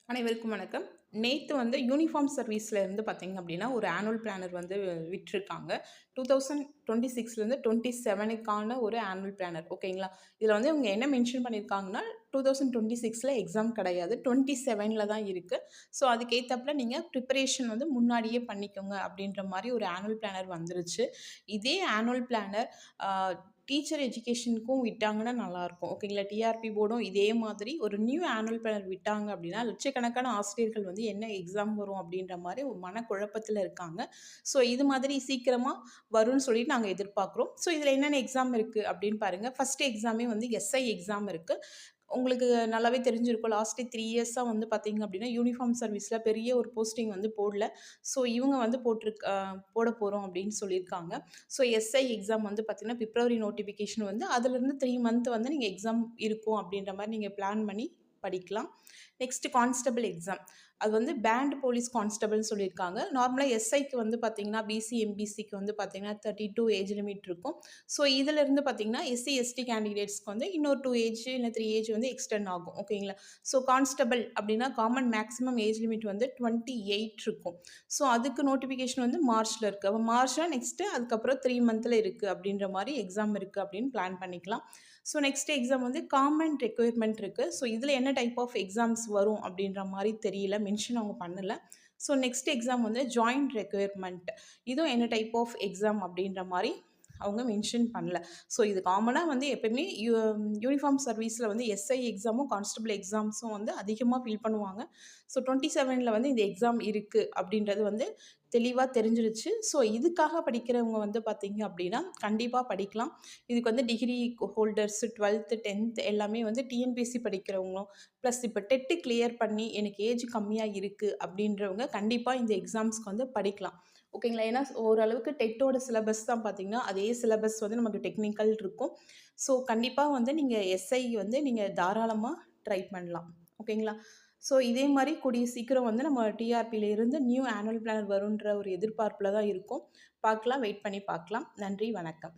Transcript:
அனைவருக்கும் வணக்கம். நேத்து வந்து யூனிஃபார்ம் சர்வீஸ்ல இருந்து பார்த்தீங்க அப்டின்னா, ஒரு ஆனுவல் பிளானர் வந்து விட்ருக்காங்க. 2026லேருந்து 27க்கான ஒரு ஆனுவல் பிளானர் ஓகேங்களா? இதில வந்து இவங்க என்ன மென்ஷன் பண்ணியிருக்காங்கன்னா, 2026ல எக்ஸாம் கிடையாது. 27ல தான் இருக்கு. ஸோ அதுக்கேத்தாப்ல நீங்க ப்ரிப்பரேஷன் வந்து முன்னாடியே பண்ணிக்கோங்க அப்டின்ற மாரி ஒரு ஆனுவல் பிளானர் வந்துருச்சு. இதே ஆனுவல் பிளானர் ஆ டீச்சர் எஜுகேஷனுக்கும் விட்டாங்கன்னா நல்லாயிருக்கும். ஓகேங்களா? டிஆர்பி போர்டும் இதே மாதிரி ஒரு நியூ ஆனுவல் பிளானர் விட்டாங்க அப்டின்னா, லட்சக்கணக்கான ஆசிரியர்கள் வந்து என்ன எக்ஸாம் வரும் அப்டின்ற மாரி ஒரு மனக்குழப்பத்தில இருக்காங்க. ஸோ இது மாதிரி சீக்கிரமா வரும்னு சொல்லிட்டு நாங்க எதிர்பார்க்குறோம். ஸோ இதில என்னென்ன எக்ஸாம் இருக்கு அப்டின்னு பாருங்க. ஃபர்ஸ்ட் எக்ஸாமே வந்து எஸ்ஐ எக்ஸாம் இருக்கு. உங்களுக்கு நல்லாவே தெரிஞ்சிருக்கும். லாஸ்ட் 3 இயர்ஸா வந்து பார்த்தீங்க அப்டின்னா, யூனிஃபார்ம் சர்வீஸ்ல பெரிய ஒரு போஸ்டிங் வந்து போடல. ஸோ இவங்க வந்து போட போறோம் அப்டின்னு சொல்லியிருக்காங்க. ஸோ எஸ்ஐ எக்ஸாம் வந்து பார்த்தீங்கன்னா, பிப்ரவரி நோட்டிஃபிகேஷன் வந்து அதிலிருந்து 3 மந்த் வந்து நீங்க எக்ஸாம் இருக்கும் அப்டின்ற மாரி நீங்க பிளான் பண்ணி படிக்கலாம். Next constable exam. அது வந்து பேண்ட் போலீஸ் கான்ஸ்டபிள்னு சொல்லியிருக்காங்க. நார்மலா எஸ்ஐக்கு வந்து பார்த்தீங்கன்னா, பிசி, எம்பிசிக்கு வந்து பார்த்தீங்கன்னா 32 ஏஜ் லிமிட் இருக்கும். ஸோ இதிலிருந்து பார்த்தீங்கன்னா, எஸ்சி, எஸ்டி கேண்டிடேட்ஸ்க்கு வந்து இன்னொரு 2 ஏஜ் இல்ல 3 ஏஜ் வந்து எக்ஸ்டெண்ட் ஆகும். ஓகேங்களா? ஸோ கான்ஸ்டபிள் அப்டின்னா காமன் மேக்ஸிமம் ஏஜ் லிமிட் வந்து 28 இருக்கும். ஸோ அதுக்கு நோட்டிஃபிகேஷன் வந்து மார்ச்ல இருக்கு. அப்ப மார்ச்னா நெக்ஸ்ட்டு அதுக்கப்புறம் 3 மந்த்ல இருக்கு அப்டின்ற மாரி எக்ஸாம் இருக்கு அப்டின்னு பிளான் பண்ணிக்கலாம். ஸோ நெக்ஸ்ட் எக்ஸாம் வந்து காமன் ரெக்யர்மென்ட் இருக்கு. ஸோ இதில என்ன டைப் ஆஃப் எக்ஸாம்ஸ் வரும் அப்டின்ற மாரி தெரியல. மென்ஷன் அவங்க பண்ணல. ஸோ நெக்ஸ்ட் எக்ஸாம் வந்து ஜாயிண்ட் ரெக்யர்மென்ட். இதுவும் என்ன டைப் ஆஃப் எக்ஸாம் அப்டின்ற மாரி அவங்க மென்ஷன் பண்ணல. ஸோ இது காமனா வந்து எப்பயுமே யூனிஃபார்ம் சர்வீஸ்ல வந்து எஸ்ஐ எக்ஸாமும், கான்ஸ்டபிள் எக்ஸாம்ஸும் வந்து அதிகமா ஃபில் பண்ணுவாங்க. ஸோ 27ல வந்து இந்த எக்ஸாம் இருக்கு அப்டின்றது வந்து தெளிவா தெரிஞ்சிருச்சு. ஸோ இதுக்காக படிக்கிறவங்க வந்து பார்த்தீங்க அப்டின்னா, கண்டிப்பா படிக்கலாம். இதுக்கு வந்து டிகிரி ஹோல்டர்ஸ் 12த், 10த் எல்லாமே வந்து டிஎன்பிஎஸ்சி படிக்கிறவங்களும், ப்ளஸ் இப்ப டெட் கிளியர் பண்ணி எனக்கு ஏஜ் கம்மியா இருக்கு அப்டின்றவங்க கண்டிப்பா இந்த எக்ஸாம்ஸ்க்கு வந்து படிக்கலாம். ஓகேங்களா? ஏன்னா ஓரளவுக்கு டெட்டோட சிலபஸ் தான் பார்த்தீங்கன்னா, அதே சிலபஸ் வந்து நமக்கு டெக்னிக்கல் இருக்கும். ஸோ கண்டிப்பா வந்து நீங்க எஸ்ஐ வந்து நீங்க தாராளமா ட்ரை பண்ணலாம். ஓகேங்களா? ஸோ இதே மாரி கூடிய சீக்கிரம் வந்து நம்ம டிஆர்பில இருந்து நியூ ஆனுவல் பிளானர் வருன்ற ஒரு எதிர்பார்ப்புல தான் இருக்கோம். பார்க்கலாம், வெயிட் பண்ணி பார்க்கலாம். நன்றி, வணக்கம்.